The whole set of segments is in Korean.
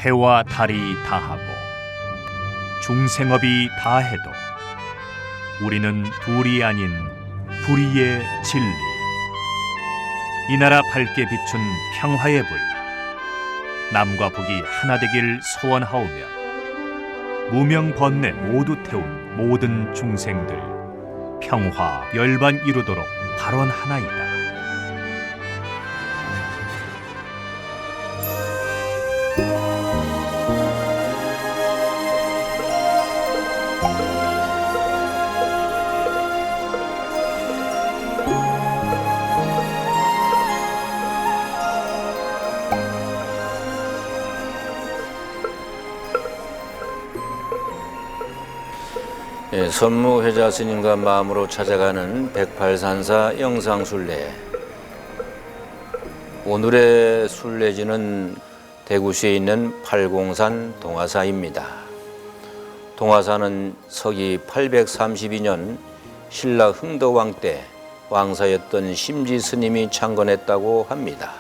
해와 달이 다하고 중생업이 다해도 우리는 둘이 아닌 불의의 진리, 이 나라 밝게 비춘 평화의 불, 남과 북이 하나 되길 소원하오며 무명 번뇌 모두 태운 모든 중생들 평화 열반 이루도록 발언하나이다. 선무회자 스님과 마음으로 찾아가는 108산사 영상순례. 오늘의 순례지는 대구시에 있는 팔공산 동화사입니다. 동화사는 서기 832년 신라 흥덕왕 때 왕사였던 심지 스님이 창건했다고 합니다.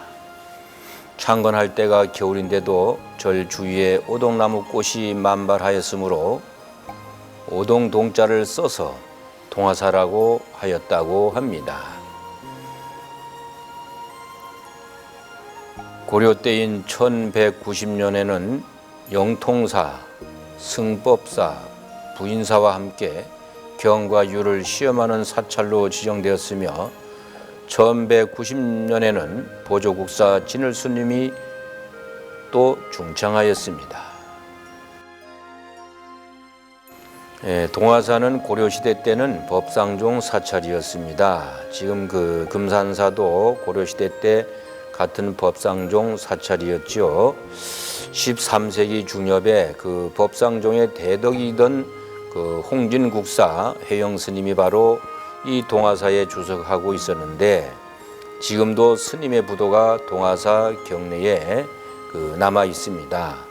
창건할 때가 겨울인데도 절 주위에 오동나무 꽃이 만발하였으므로 오동 동자를 써서 동화사라고 하였다고 합니다. 고려 때인 1190년에는 영통사, 승법사, 부인사와 함께 경과 유를 시험하는 사찰로 지정되었으며 1190년에는 보조국사 진을스님이 또 중창하였습니다. 동화사는 고려시대 때는 법상종 사찰이었습니다. 지금 그 금산사도 고려시대 때 같은 법상종 사찰이었죠. 13세기 중엽에 그 법상종의 대덕이던 그 홍진국사 해영스님이 바로 이 동화사에 주석하고 있었는데, 지금도 스님의 부도가 동화사 경내에 남아 있습니다.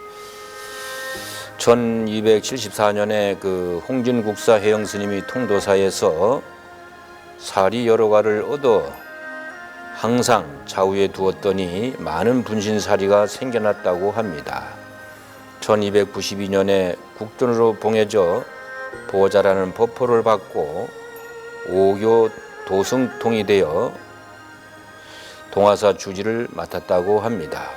1274년에 그 홍진국사 해영스님이 통도사에서 사리 여러 가를 얻어 항상 좌우에 두었더니 많은 분신사리가 생겨났다고 합니다. 1292년에 국전으로 봉해져 보자라는 법포를 받고 오교 도승통이 되어 동화사 주지를 맡았다고 합니다.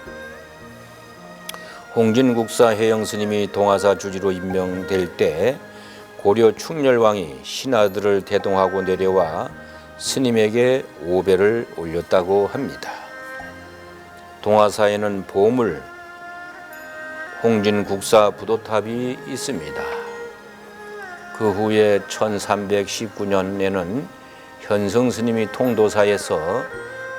홍진국사 해영스님이 동화사 주지로 임명될 때 고려 충렬왕이 신하들을 대동하고 내려와 스님에게 오배를 올렸다고 합니다. 동화사에는 보물 홍진국사 부도탑이 있습니다. 그 후에 1319년에는 현성스님이 통도사에서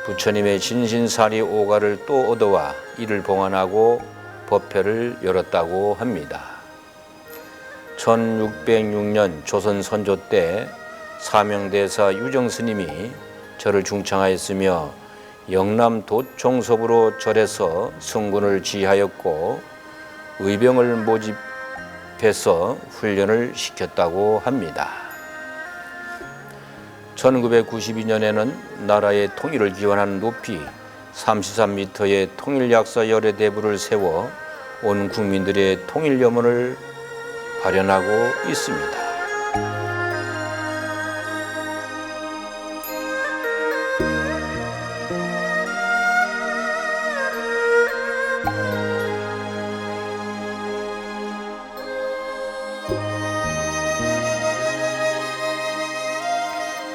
부처님의 진신사리 오가를 또 얻어와 이를 봉안하고 법회를 열었다고 합니다. 1606년 조선 선조 때 사명대사 유정스님이 절을 중창하였으며 영남 도총섭으로 절에서 승군을 지휘하였고 의병을 모집해서 훈련을 시켰다고 합니다. 1992년에는 나라의 통일을 기원한 높이 33m의 통일약사 열애 대부를 세워 온 국민들의 통일 염원을 발현하고 있습니다.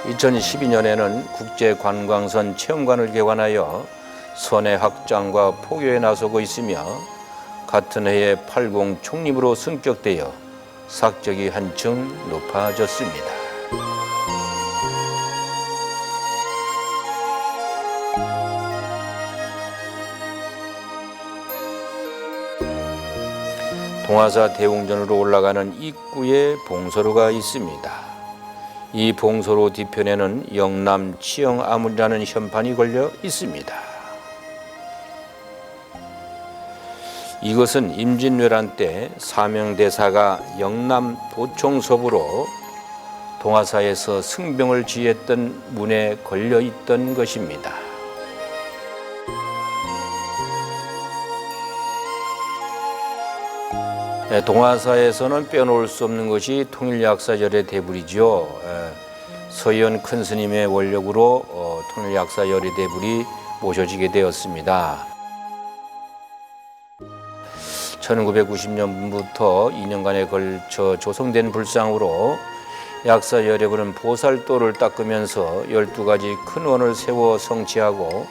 (2012년에는) 국제관광선 체험관을 개관하여 선의 확장과 포교에 나서고 있으며 같은 해에 80 총립으로 승격되어 sak적이 한층 높아졌습니다. 동화사 대웅전으로 올라가는 입구에 봉소로가 있습니다. 이 봉소로 뒤편에는 영남 치영아문이라는 현판이 걸려 있습니다. 이것은 임진왜란 때 사명대사가 영남 도총섭으로 동화사에서 승병을 지휘했던 문에 걸려 있던 것입니다. 동화사에서는 빼놓을 수 없는 것이 통일약사열의 대불이죠. 서희연 큰 스님의 원력으로 통일약사열의 대불이 모셔지게 되었습니다. 1990년부터 2년간에 걸쳐 조성된 불상으로 약사열애불은 보살도를 닦으면서 12가지 큰 원을 세워 성취하고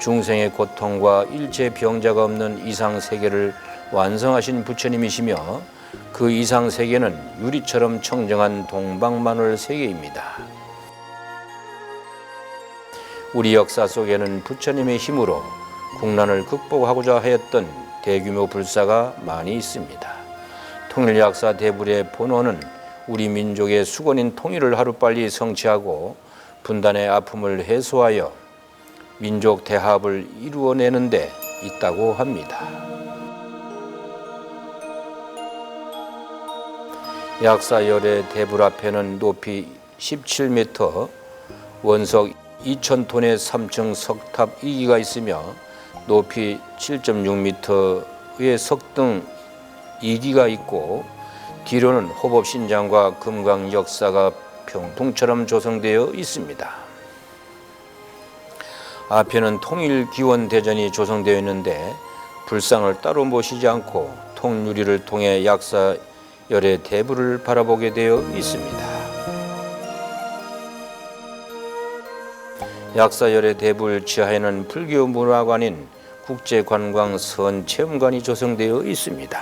중생의 고통과 일체 병자가 없는 이상세계를 완성하신 부처님이시며 그 이상세계는 유리처럼 청정한 동방마늘 세계입니다. 우리 역사 속에는 부처님의 힘으로 국난을 극복하고자 하였던 대규모 불사가 많이 있습니다. 통일약사 대불의 본원은 우리 민족의 수건인 통일을 하루빨리 성취하고 분단의 아픔을 해소하여 민족 대합을 이루어내는 데 있다고 합니다. 약사열의 대불 앞에는 높이 17m, 원석 2,000톤의 3층 석탑 2기가 있으며 높이 7.6m의 석등 2기가 있고 뒤로는 호법신장과 금강 역사가 병통처럼 조성되어 있습니다. 앞에는 통일기원대전이 조성되어 있는데 불상을 따로 모시지 않고 통유리를 통해 약사열의 대불을 바라보게 되어 있습니다. 약사열의 대불 지하에는 불교 문화관인 국제관광선체험관이 조성되어 있습니다.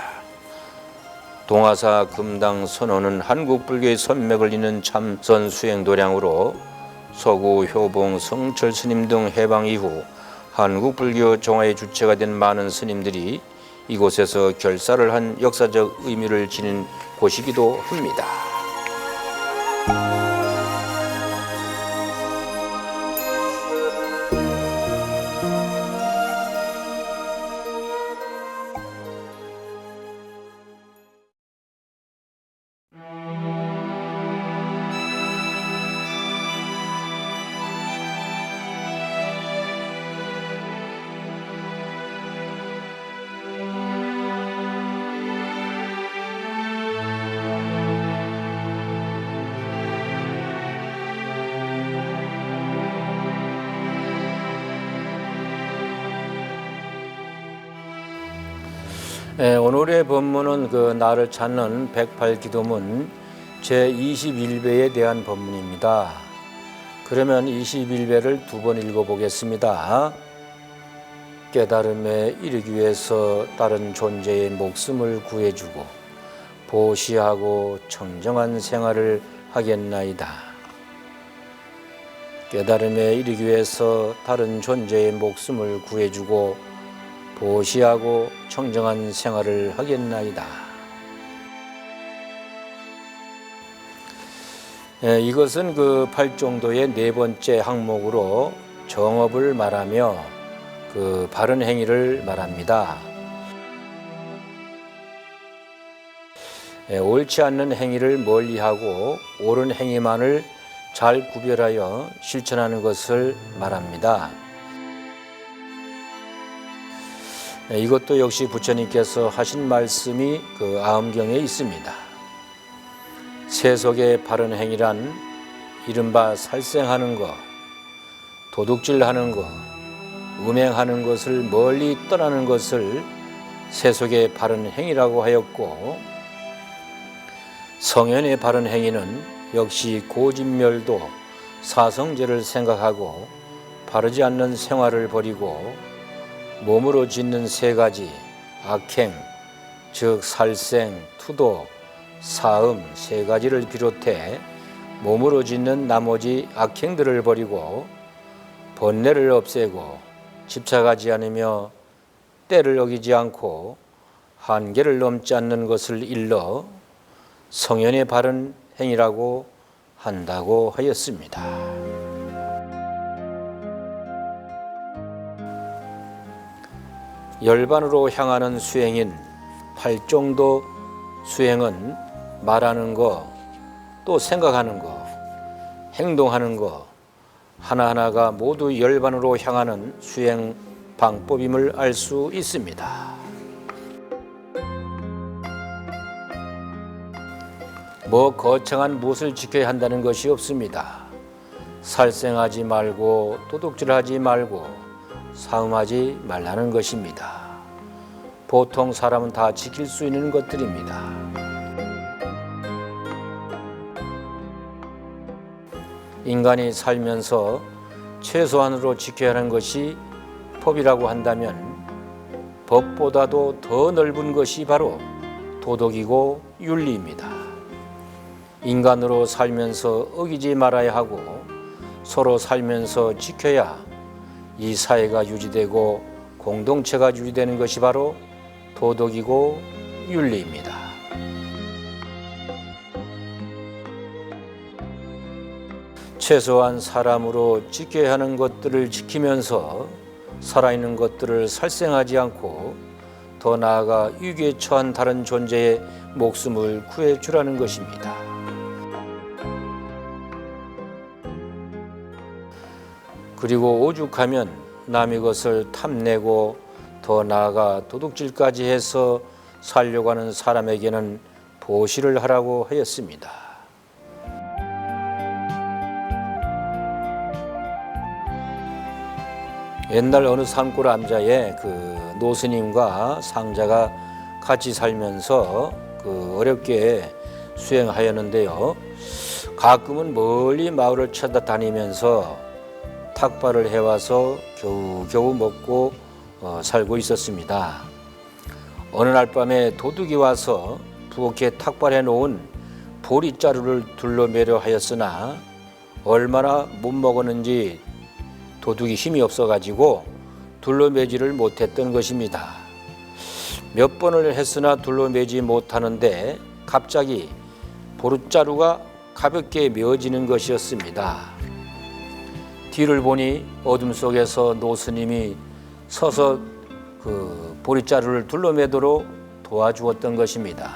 동화사 금당 선원은 한국 불교의 선맥을 잇는 참선 수행 도량으로 서구 효봉 성철 스님 등 해방 이후 한국 불교 종화의 주체가 된 많은 스님들이 이곳에서 결사를 한 역사적 의미를 지닌 곳이기도 합니다. 오늘의 법문은 나를 찾는 108기도문 제21배에 대한 법문입니다. 그러면 21배를 두 번 읽어보겠습니다. 깨달음에 이르기 위해서 다른 존재의 목숨을 구해주고 보시하고 청정한 생활을 하겠나이다. 깨달음에 이르기 위해서 다른 존재의 목숨을 구해주고 보시하고 청정한 생활을 하겠나이다. 이것은 팔종도의 네 번째 항목으로 정업을 말하며 바른 행위를 말합니다. 옳지 않는 행위를 멀리하고 옳은 행위만을 잘 구별하여 실천하는 것을 말합니다. 이것도 역시 부처님께서 하신 말씀이 아음경에 있습니다. 세속의 바른 행위란 이른바 살생하는 것, 도둑질하는 것, 음행하는 것을 멀리 떠나는 것을 세속의 바른 행위라고 하였고, 성현의 바른 행위는 역시 고진멸도, 사성제를 생각하고 바르지 않는 생활을 버리고 몸으로 짓는 세 가지 악행, 즉 살생, 투도, 사음 세 가지를 비롯해 몸으로 짓는 나머지 악행들을 버리고 번뇌를 없애고 집착하지 않으며 때를 어기지 않고 한계를 넘지 않는 것을 일러 성현의 바른 행위라고 한다고 하였습니다. 열반으로 향하는 수행인 팔종도 수행은 말하는 거, 또 생각하는 거, 행동하는 거 하나하나가 모두 열반으로 향하는 수행 방법임을 알 수 있습니다. 거창한 무엇을 지켜야 한다는 것이 없습니다. 살생하지 말고 도둑질하지 말고 사음하지 말라는 것입니다. 보통 사람은 다 지킬 수 있는 것들입니다. 인간이 살면서 최소한으로 지켜야 하는 것이 법이라고 한다면 법보다도 더 넓은 것이 바로 도덕이고 윤리입니다. 인간으로 살면서 어기지 말아야 하고 서로 살면서 지켜야 이 사회가 유지되고 공동체가 유지되는 것이 바로 도덕이고 윤리입니다. 최소한 사람으로 지켜야 하는 것들을 지키면서 살아있는 것들을 살생하지 않고 더 나아가 위기에 처한 다른 존재의 목숨을 구해주라는 것입니다. 그리고 오죽하면 남의 것을 탐내고 더 나아가 도둑질까지 해서 살려고 하는 사람에게는 보시를 하라고 하였습니다. 옛날 어느 산골 암자에 노스님과 상자가 같이 살면서 어렵게 수행하였는데요. 가끔은 멀리 마을을 찾아다니면서 탁발을 해와서 겨우겨우 먹고 살고 있었습니다. 어느 날 밤에 도둑이 와서 부엌에 탁발해 놓은 보리자루를 둘러매려 하였으나 얼마나 못 먹었는지 도둑이 힘이 없어가지고 둘러매지를 못했던 것입니다. 몇 번을 했으나 둘러매지 못하는데 갑자기 보리자루가 가볍게 메어지는 것이었습니다. 뒤를 보니 어둠 속에서 노스님이 서서 보리자루를 둘러매도록 도와주었던 것입니다.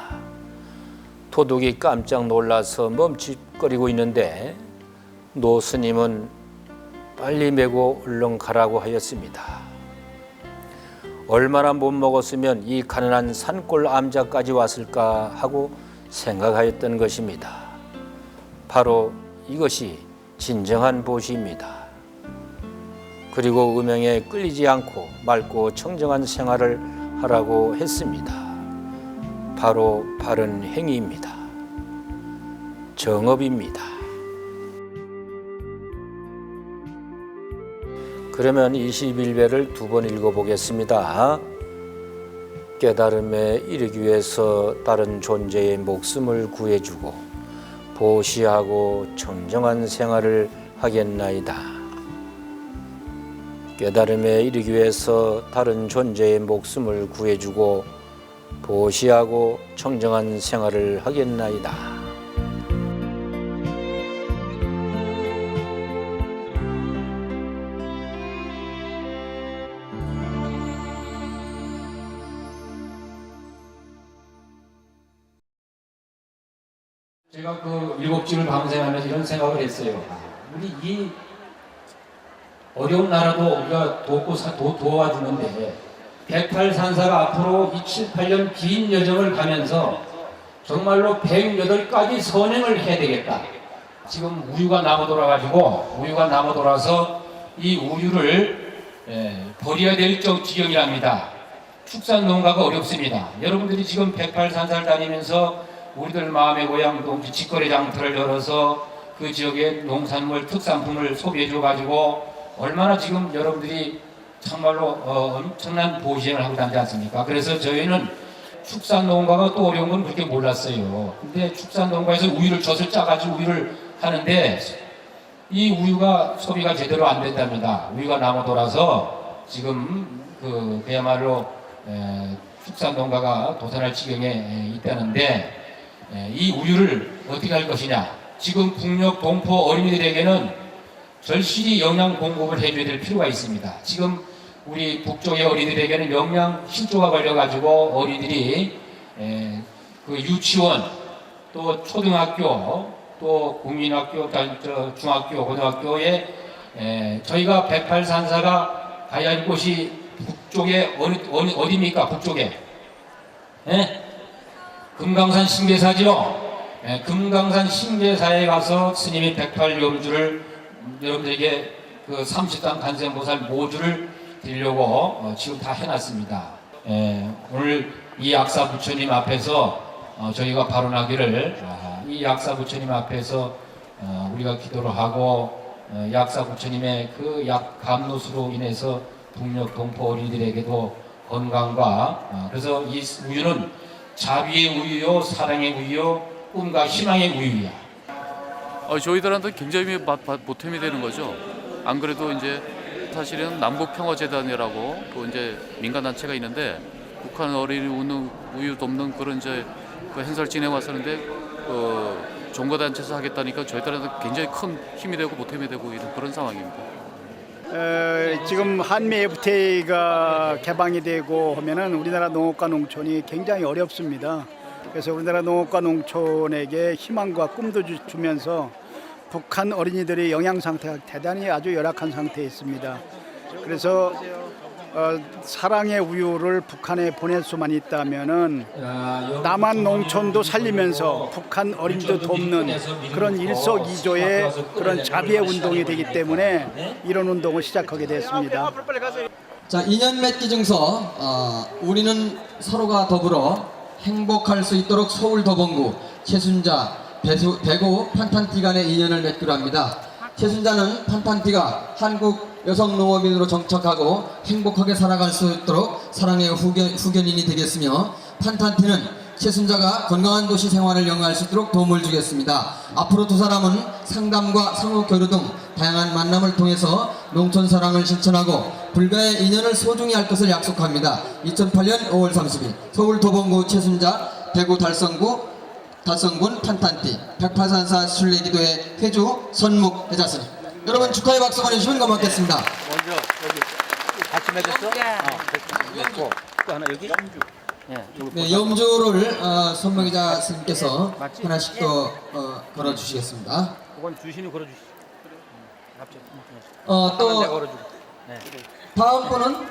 도둑이 깜짝 놀라서 멈칫거리고 있는데 노스님은 빨리 메고 얼른 가라고 하였습니다. 얼마나 못 먹었으면 이 가난한 산골 암자까지 왔을까 하고 생각하였던 것입니다. 바로 이것이 진정한 보시입니다. 그리고 음행에 끌리지 않고 맑고 청정한 생활을 하라고 했습니다. 바로 바른 행위입니다. 정업입니다. 그러면 21배를 두 번 읽어보겠습니다. 깨달음에 이르기 위해서 다른 존재의 목숨을 구해주고 보시하고 청정한 생활을 하겠나이다. 깨달음에 이르기 위해서 다른 존재의 목숨을 구해주고 보시하고 청정한 생활을 하겠나이다. 제가 일곱 주를 방생하면서 이런 생각을 했어요. 우리 이 어려운 나라도 우리가 도와주는데 108산사가 앞으로 이 7, 8년 긴 여정을 가면서 정말로 108가지 선행을 해야 되겠다. 지금 우유가 남아 돌아서 이 우유를 버려야 될 지경이랍니다. 축산 농가가 어렵습니다. 여러분들이 지금 108산사를 다니면서 우리들 마음의 고향 직거래 장터를 열어서 그 지역의 농산물 특산품을 소비해 줘 가지고 얼마나 지금 여러분들이 정말로 엄청난 보시행을 하고 다니지 않습니까? 그래서 저희는 축산 농가가 또 어려운 건 그렇게 몰랐어요. 근데 축산 농가에서 우유를 젖을 짜가지고 우유를 하는데 이 우유가 소비가 제대로 안 된답니다. 우유가 남아 돌아서 지금 그야말로 축산 농가가 도산할 지경에 있다는데 이 우유를 어떻게 할 것이냐. 지금 북녘 동포 어린이들에게는 절실히 영양 공급을 해줘야 될 필요가 있습니다. 지금 우리 북쪽의 어린이들에게는 영양 실조가 걸려가지고 어린이들이 유치원 또 초등학교 또 국민학교 중학교 고등학교에 저희가 108산사가 가야 할 곳이 북쪽에 어디입니까? 북쪽에 금강산 신계사죠. 금강산 신계사에 가서 스님이 108염주를 여러분들에게 그 30단 간센보살 모주를 드리려고 지금 다 해놨습니다. 오늘 이 약사 부처님 앞에서 저희가 발언하기를 이 약사 부처님 앞에서 우리가 기도를 하고 약사 부처님의 그 약 감노수로 인해서 북녘 동포 어린이들에게도 건강과 그래서 이 우유는 자비의 우유요, 사랑의 우유요, 꿈과 희망의 우유야. 저희들한테 굉장히 보탬이 되는 거죠. 안 그래도 이제 사실은 남북평화재단이라고 또 이제 민간 단체가 있는데 북한 어린이 우유 돕는 그런 이제 그 행사를 진행 왔었는데 종거단체에서 하겠다니까 저희들한테 굉장히 큰 힘이 되고 보탬이 되고 이런 그런 상황입니다. 지금 한미 FTA가 개방이 되고 하면은 우리나라 농업과 농촌이 굉장히 어렵습니다. 그래서 우리나라 농업과 농촌에게 희망과 꿈도 주면서 북한 어린이들의 영양 상태가 대단히 아주 열악한 상태에 있습니다. 그래서 사랑의 우유를 북한에 보낼 수만 있다면은 남한 농촌도 살리면서 북한 어린이도 돕는 그런 일석이조의 그런 자비의 운동이 되기 때문에 이런 운동을 시작하게 됐습니다. 자, 인연 맺기 증서. 우리는 서로가 더불어 행복할 수 있도록 서울 도봉구 최순자 배고 판탄티 간의 인연을 맺기로 합니다. 최순자는 판탄티가 한국 여성농업인으로 정착하고 행복하게 살아갈 수 있도록 사랑의 후견인이 되겠으며, 판탄티는 최순자가 건강한 도시 생활을 영위할 수 있도록 도움을 주겠습니다. 앞으로 두 사람은 상담과 상호 교류 등 다양한 만남을 통해서 농촌 사랑을 실천하고 불가의 인연을 소중히 할 것을 약속합니다. 2008년 5월 30일 서울 도봉구 최순자, 대구 달성군 판탄티 108산사 순례기도회 회주 선묵 회자스님, 여러분 축하의 박수 보내주시면 고맙겠습니다. 먼저 여기 같이 맺었어? 됐고 또 하나 여기? 네, 염주를 선묵회자 스님께서 하나씩 더 걸어주시겠습니다. 그건 주신이 걸어주시죠. 또 다음 분은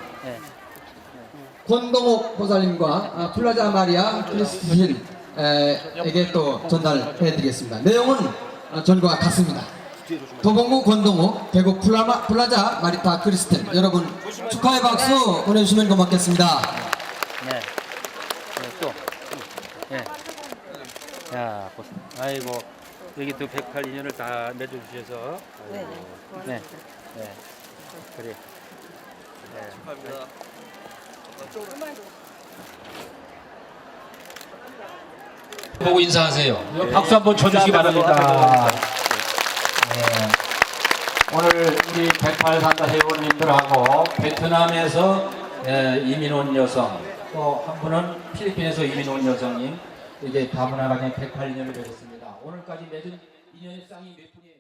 권동옥 보살님과 플라자 마리아 크리스틴에게 또 전달해드리겠습니다. 내용은 전과 같습니다. 도봉구 권동옥, 대구 플라자 마리타 크리스틴, 여러분 축하의 박수 보내주시면 고맙겠습니다. 네. 또. 네. 야, 아이고 여기 또 108인연을 다 맺어주셔서. 네. 네. 네. 그래. 네. 축하합니다. 보고 인사하세요. 박수 한번 쳐주시기 바랍니다. 네. 오늘 우리 108산사 회원님들하고 베트남에서 이민 온 여성, 또 한 분은 필리핀에서 이민 온 여성님, 이제 다문화간의 108인연을 맺었습니다. 오늘까지 맺은 인연의 쌍이 몇 분이에요?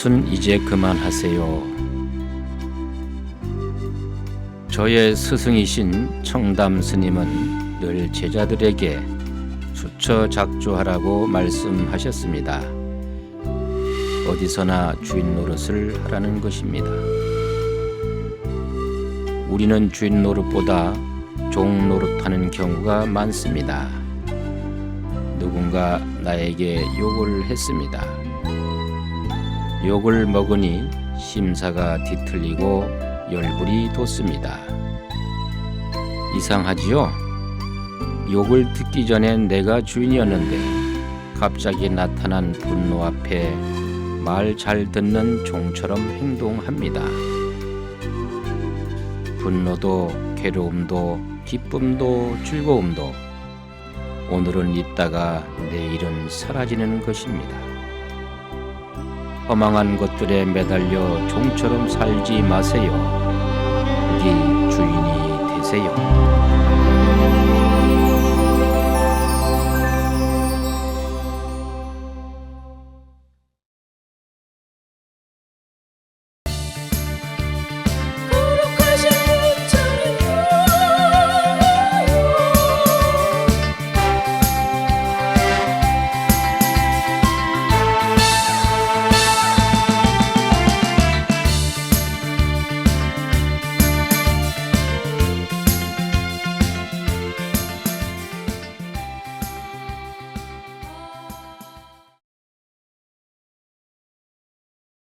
그것은 이제 그만하세요. 저의 스승이신 청담 스님은 늘 제자들에게 수처 작조하라고 말씀하셨습니다. 어디서나 주인 노릇을 하라는 것입니다. 우리는 주인 노릇보다 종 노릇하는 경우가 많습니다. 누군가 나에게 욕을 했습니다. 욕을 먹으니 심사가 뒤틀리고 열불이 돋습니다. 이상하지요? 욕을 듣기 전엔 내가 주인이었는데 갑자기 나타난 분노 앞에 말 잘 듣는 종처럼 행동합니다. 분노도 괴로움도 기쁨도 즐거움도 오늘은 있다가 내일은 사라지는 것입니다. 허망한 것들에 매달려 종처럼 살지 마세요.